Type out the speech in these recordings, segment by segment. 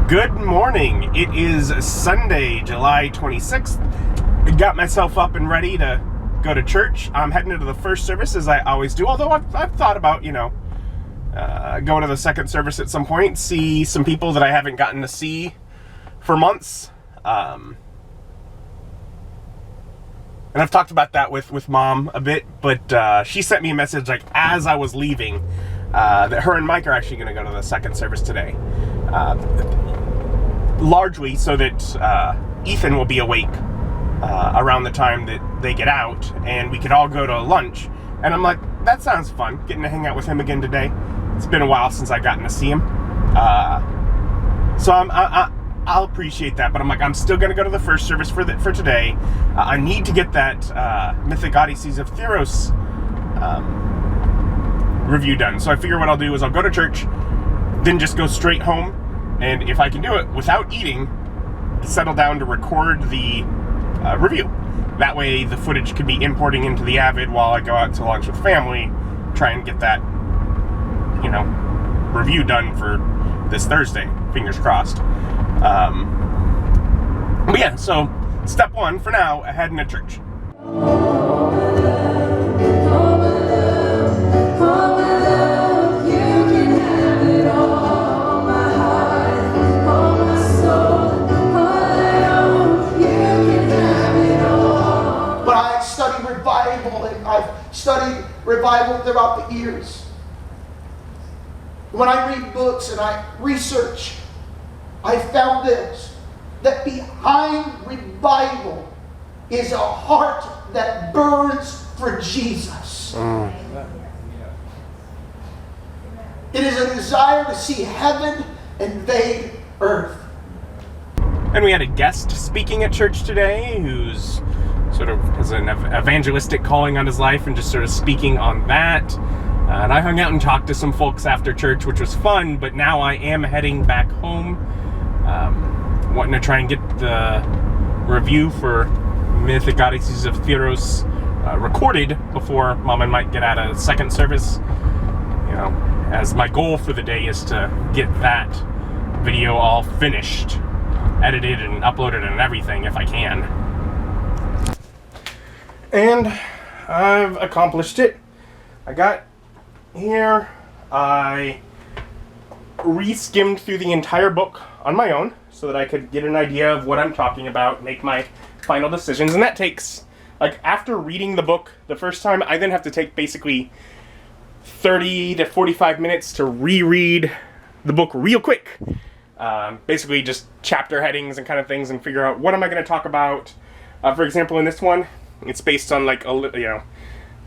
Good morning. It is Sunday, July 26th. I got myself up and ready to go to church. I'm heading into the first service as I always do, although I've thought about, going to the second service at some point, see some people that I haven't gotten to see for months. And I've talked about that with Mom a bit, but she sent me a message like as I was leaving that her and Mike are actually going to go to the second service today. Largely so that Ethan will be awake around the time that they get out, and we could all go to lunch. And I'm like, that sounds fun, getting to hang out with him again today. It's been a while since I've gotten to see him. So I'll appreciate that, but I'm like, I'm still going to go to the first service for today. I need to get that Mythic Odysseys of Theros review done. So I figure what I'll do is I'll go to church, then just go straight home, and if I can do it without eating, settle down to record the review. That way the footage can be importing into the Avid while I go out to lunch with family, try and get that, review done for this Thursday. Fingers crossed. But yeah, so step one for now, heading to church. I've studied revival throughout the years. When I read books and I research, I found this, that behind revival is a heart that burns for Jesus. It is a desire to see heaven invade earth. And we had a guest speaking at church today who's sort of has an evangelistic calling on his life and just sort of speaking on that. And I hung out and talked to some folks after church, which was fun, but now I am heading back home, wanting to try and get the review for Mythic Odysseys of Theros recorded before Mom and Mike get out of second service. As my goal for the day is to get that video all finished, edited and uploaded and everything if I can. And I've accomplished it. I got here, I re-skimmed through the entire book on my own so that I could get an idea of what I'm talking about, make my final decisions, and that takes, after reading the book the first time, I then have to take basically 30 to 45 minutes to reread the book real quick. Basically just chapter headings and kind of things and figure out what am I going to talk about. For example, in this one, it's based on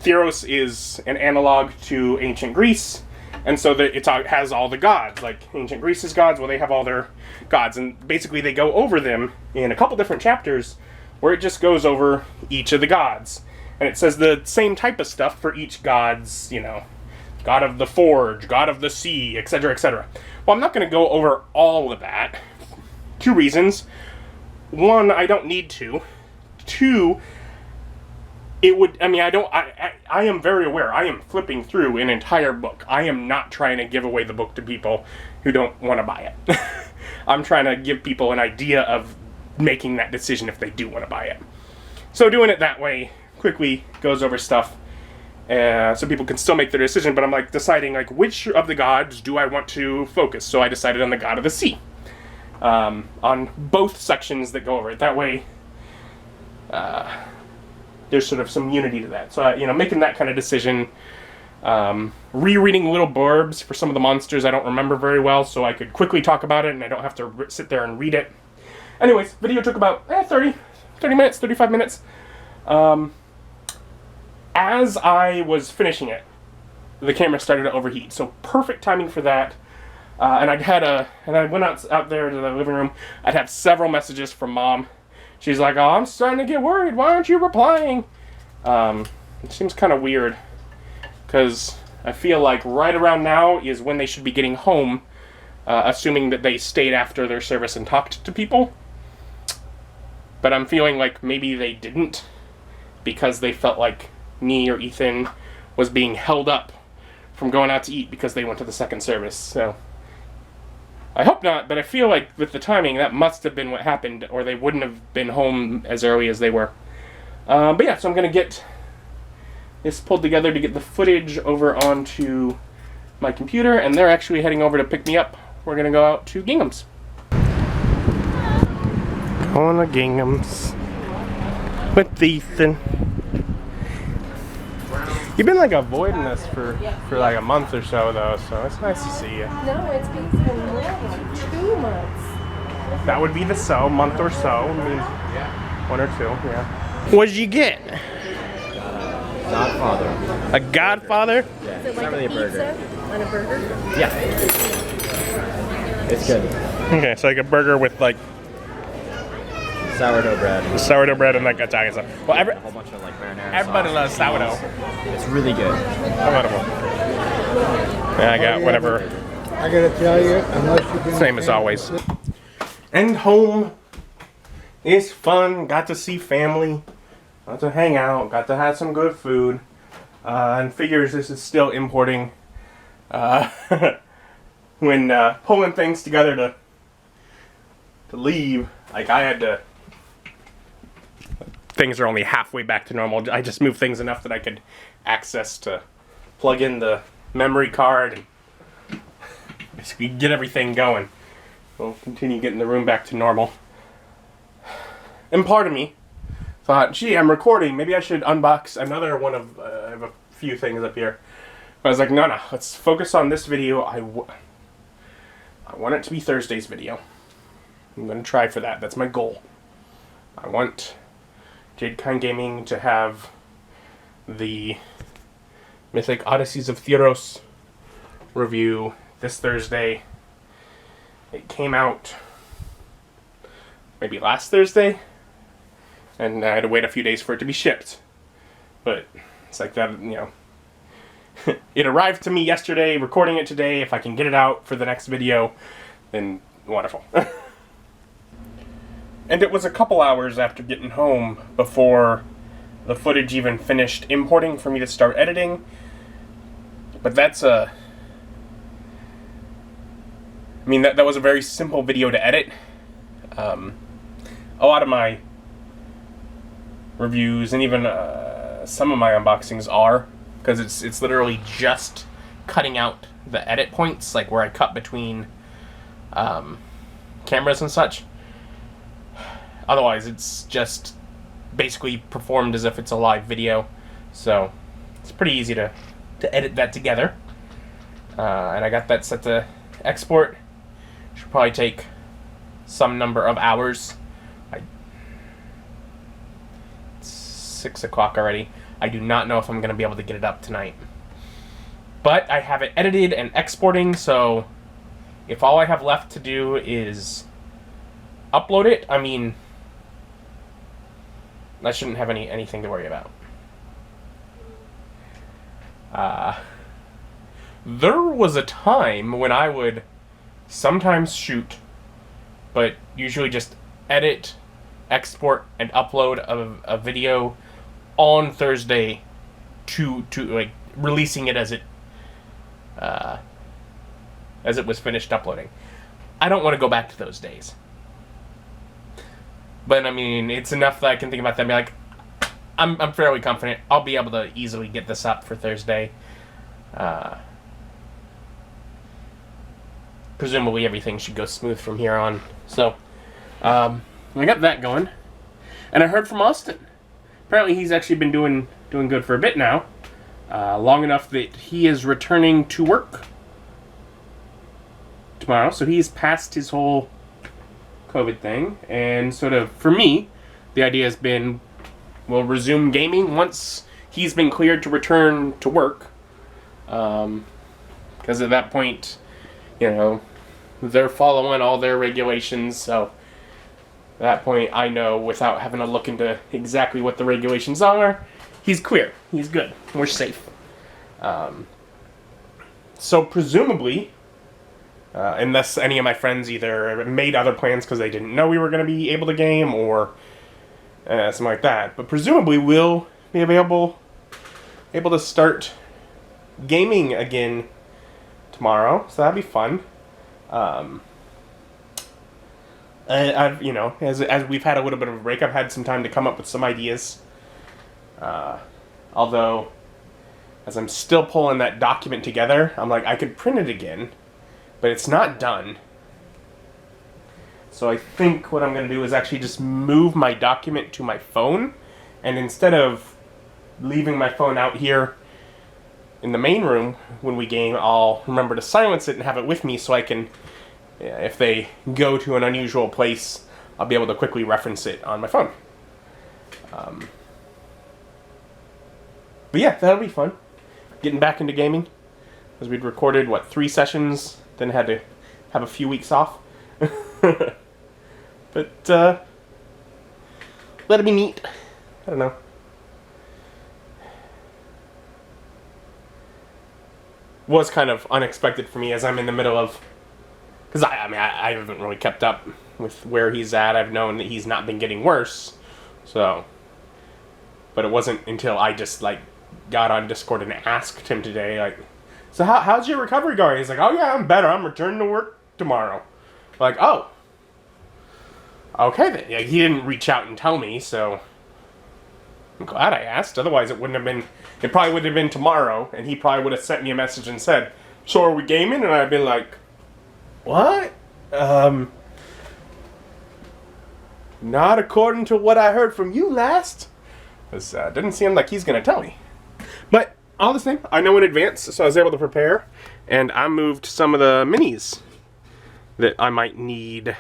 Theros is an analog to ancient Greece, and so that it has all the gods. Like ancient Greece's gods, well, they have all their gods, and basically they go over them in a couple different chapters where it just goes over each of the gods. And it says the same type of stuff for each god's, god of the forge, god of the sea, etc., etc. Well, I'm not going to go over all of that. Two reasons. One, I don't need to. Two, I am very aware. I am flipping through an entire book. I am not trying to give away the book to people who don't want to buy it. I'm trying to give people an idea of making that decision if they do want to buy it. So doing it that way quickly goes over stuff so people can still make their decision, but I'm deciding which of the gods do I want to focus. So I decided on the god of the sea. On both sections that go over it. That way there's sort of some unity to that. So, making that kind of decision, rereading little blurbs for some of the monsters I don't remember very well, so I could quickly talk about it and I don't have to sit there and read it. Anyways, video took about 30 minutes, 35 minutes. As I was finishing it, the camera started to overheat, so perfect timing for that. And I went out there to the living room. I'd had several messages from Mom. She's like, oh, I'm starting to get worried. Why aren't you replying? It seems kind of weird, because I feel like right around now is when they should be getting home, assuming that they stayed after their service and talked to people. But I'm feeling like maybe they didn't, because they felt like me or Ethan was being held up from going out to eat because they went to the second service. So I hope not, but I feel like with the timing, that must have been what happened, or they wouldn't have been home as early as they were. But yeah, so I'm going to get this pulled together to get the footage over onto my computer, and they're actually heading over to pick me up. We're going to go out to Gingham's. Going to Gingham's with Ethan. You've been like avoiding us for like a month or so though, so it's nice to see you. No, it's been more like 2 months. That would be the month or so. I mean, 1 or 2, yeah. What'd you get? Godfather. A Godfather? Yeah, Is it it's like not a really a pizza burger. on a burger? Yeah. It's good. Okay, so like a burger with like Sourdough bread. And like Italian stuff. Well, A whole bunch of like marinara everybody sauce, loves cheese. sourdough. It's really good. Yeah, I got whatever. I gotta tell you, unless you've been Same as always. And home is fun. Got to see family. Got to hang out. Got to have some good food. And figures this is still importing. When pulling things together to leave, like I had to. Things are only halfway back to normal. I just moved things enough that I could access to plug in the memory card and basically get everything going. We'll continue getting the room back to normal. And part of me thought, gee, I'm recording. Maybe I should unbox another one of, I have a few things up here. But I was like, no, let's focus on this video. I want it to be Thursday's video. I'm going to try for that. That's my goal. I want Jade Gaming to have the Mythic Odysseys of Theros review this Thursday. It came out maybe last Thursday, and I had to wait a few days for it to be shipped. But it's like that, you know. It arrived to me yesterday, recording it today. If I can get it out for the next video, then wonderful. And it was a couple hours after getting home before the footage even finished importing for me to start editing. But that's I mean, that was a very simple video to edit. A lot of my reviews and even some of my unboxings are, because it's literally just cutting out the edit points, like where I cut between cameras and such. Otherwise, it's just basically performed as if it's a live video. So it's pretty easy to edit that together. And I got that set to export. Should probably take some number of hours. It's 6 o'clock already. I do not know if I'm going to be able to get it up tonight. But I have it edited and exporting, so if all I have left to do is upload it, I mean, I shouldn't have anything to worry about. There was a time when I would sometimes shoot, but usually just edit, export, and upload a video on Thursday to like releasing it as it was finished uploading. I don't want to go back to those days. But I mean, it's enough that I can think about that and be like, I'm fairly confident I'll be able to easily get this up for Thursday. Presumably everything should go smooth from here on. So, I got that going. And I heard from Austin. Apparently he's actually been doing good for a bit now. Long enough that he is returning to work tomorrow. So he's passed his whole COVID thing. And sort of, for me, the idea has been, we'll resume gaming once he's been cleared to return to work. Because at that point, you know, they're following all their regulations. So at that point, I know without having to look into exactly what the regulations are, he's clear. He's good. We're safe. So presumably, unless any of my friends either made other plans because they didn't know we were going to be able to game or something like that, but presumably we'll be able to start gaming again tomorrow. So that'd be fun. I've, you know, as we've had a little bit of a break, I've had some time to come up with some ideas. Although, as I'm still pulling that document together, I'm like, I could print it again, but it's not done. So I think what I'm going to do is actually just move my document to my phone, and instead of leaving my phone out here in the main room when we game, I'll remember to silence it and have it with me so I can, if they go to an unusual place, I'll be able to quickly reference it on my phone. But yeah, that'll be fun. Getting back into gaming. Because we'd recorded, 3 sessions, then had to have a few weeks off. But, that'll be neat. I don't know. Was kind of unexpected for me as I'm in the middle of... Because, I haven't really kept up with where he's at. I've known that he's not been getting worse. So... But it wasn't until I just, got on Discord and asked him today, so how's your recovery going? He's like, oh yeah, I'm better. I'm returning to work tomorrow. Like, oh. Okay then. Yeah, he didn't reach out and tell me, so... I'm glad I asked. Otherwise it wouldn't have been... It probably would have been tomorrow, and he probably would have sent me a message and said, so are we gaming? And I'd been like, what? Not according to what I heard from you last. Because didn't seem like he's going to tell me. But all the same, I know in advance, so I was able to prepare. And I moved some of the minis that I might need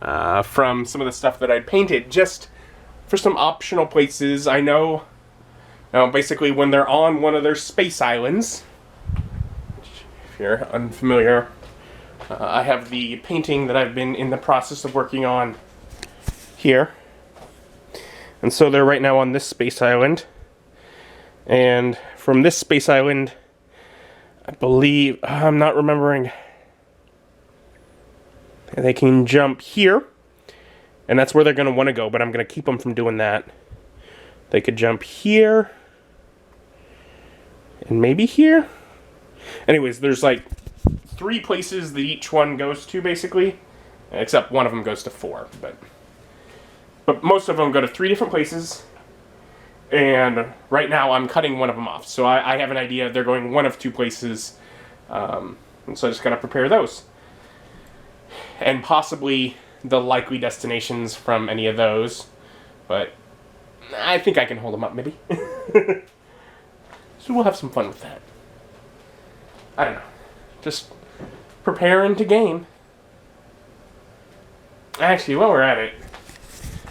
from some of the stuff that I'd painted, just for some optional places. I know, basically when they're on one of their space islands, which, if you're unfamiliar, I have the painting that I've been in the process of working on here. And so they're right now on this space island. And from this space island, I believe, I'm not remembering, they can jump here. And that's where they're going to want to go, but I'm going to keep them from doing that. They could jump here. And maybe here? Anyways, there's 3 places that each one goes to, basically. Except one of them goes to 4, But most of them go to 3 different places, and right now I'm cutting one of them off. So I have an idea they're going one of 2 places, and so I just gotta prepare those. And possibly the likely destinations from any of those, but I think I can hold them up, maybe. So we'll have some fun with that. I don't know. Just preparing to game. Actually, while we're at it,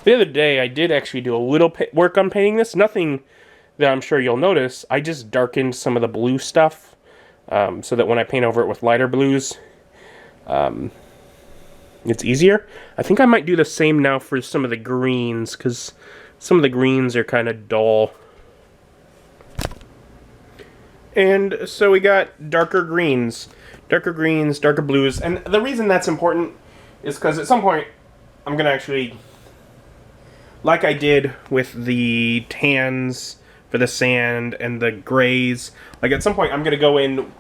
the other day, I did actually do a little work on painting this. Nothing that I'm sure you'll notice. I just darkened some of the blue stuff so that when I paint over it with lighter blues, it's easier. I think I might do the same now for some of the greens, because some of the greens are kind of dull. And so we got darker greens, darker blues. And the reason that's important is because at some point, I'm going to actually... Like I did with the tans for the sand and the grays. At some point I'm going to go in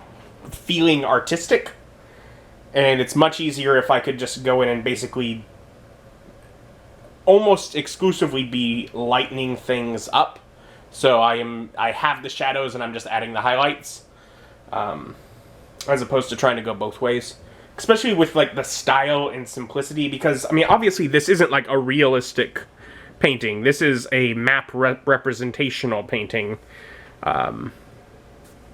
feeling artistic. And it's much easier if I could just go in and basically almost exclusively be lightening things up. So I have the shadows and I'm just adding the highlights. As opposed to trying to go both ways. Especially with the style and simplicity. Because, obviously this isn't a realistic painting. This is a map representational painting.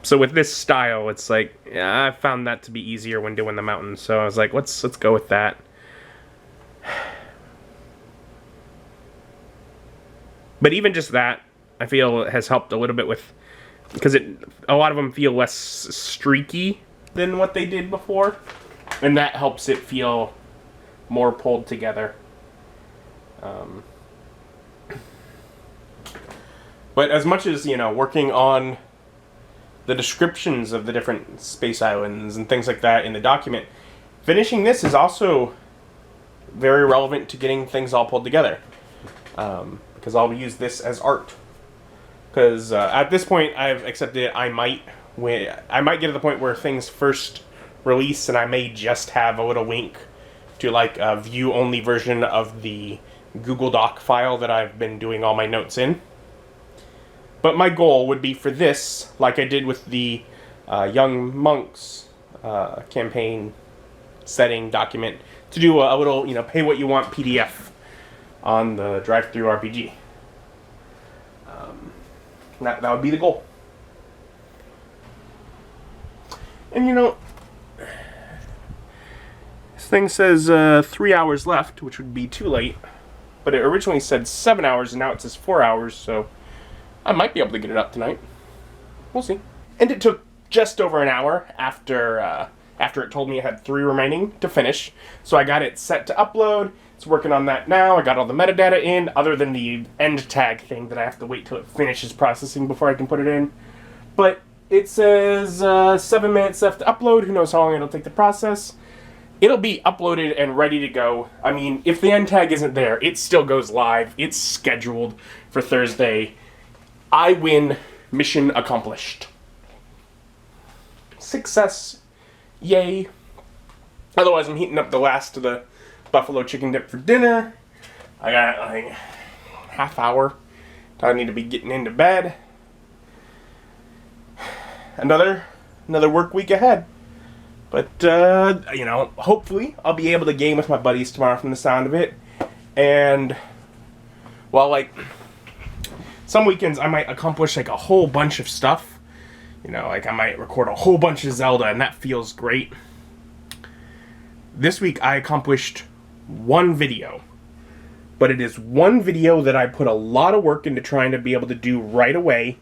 So with this style, it's I found that to be easier when doing the mountains. So I was like, let's go with that. But even just that, I feel has helped a little bit with, because a lot of them feel less streaky than what they did before, and that helps it feel more pulled together. But as much as, working on the descriptions of the different space islands and things like that in the document, finishing this is also very relevant to getting things all pulled together. Because I'll use this as art. Because at this point, I've accepted I might get to the point where things first release, and I may just have a little link to like a view-only version of the Google Doc file that I've been doing all my notes in. But my goal would be for this, like I did with the Young Monks campaign setting document, to do a little, pay what you want PDF on the Drive-Thru RPG. That would be the goal. And this thing says 3 hours left, which would be too late. But it originally said 7 hours, and now it says 4 hours, so I might be able to get it up tonight. We'll see. And it took just over an hour after it told me it had 3 remaining to finish. So I got it set to upload. It's working on that now. I got all the metadata in, other than the end tag thing that I have to wait till it finishes processing before I can put it in. But it says 7 minutes left to upload. Who knows how long it'll take to process. It'll be uploaded and ready to go. I mean, if the end tag isn't there, it still goes live. It's scheduled for Thursday. I win. Mission accomplished. Success. Yay. Otherwise, I'm heating up the last of the buffalo chicken dip for dinner. I got like half hour till I need to be getting into bed. Another work week ahead. But, hopefully I'll be able to game with my buddies tomorrow from the sound of it. And, well, like, some weekends I might accomplish, like, a whole bunch of stuff. Like, I might record a whole bunch of Zelda, and that feels great. This week I accomplished one video. But it is one video that I put a lot of work into trying to be able to do right away.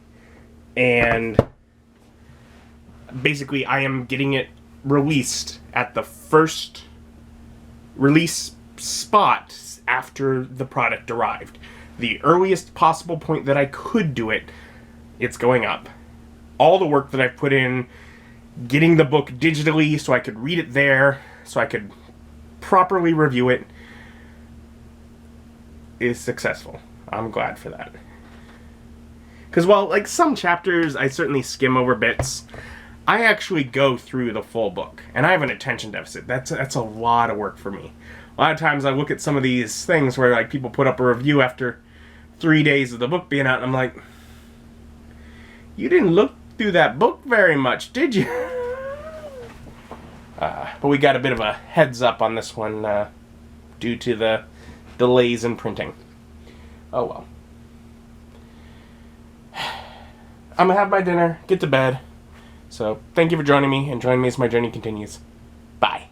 And basically I am getting it released at the first release spot after the product arrived. The earliest possible point that I could do it, it's going up. All the work that I've put in, getting the book digitally so I could read it there, so I could properly review it, is successful. I'm glad for that. Because while, like, some chapters I certainly skim over bits, I actually go through the full book, and I have an attention deficit. That's a lot of work for me. A lot of times I look at some of these things where, like, people put up a review after 3 days of the book being out, and I'm like, you didn't look through that book very much, did you? But we got a bit of a heads up on this one due to the delays in printing. Oh well. I'm gonna have my dinner, get to bed. So, thank you for joining me, and join me as my journey continues. Bye.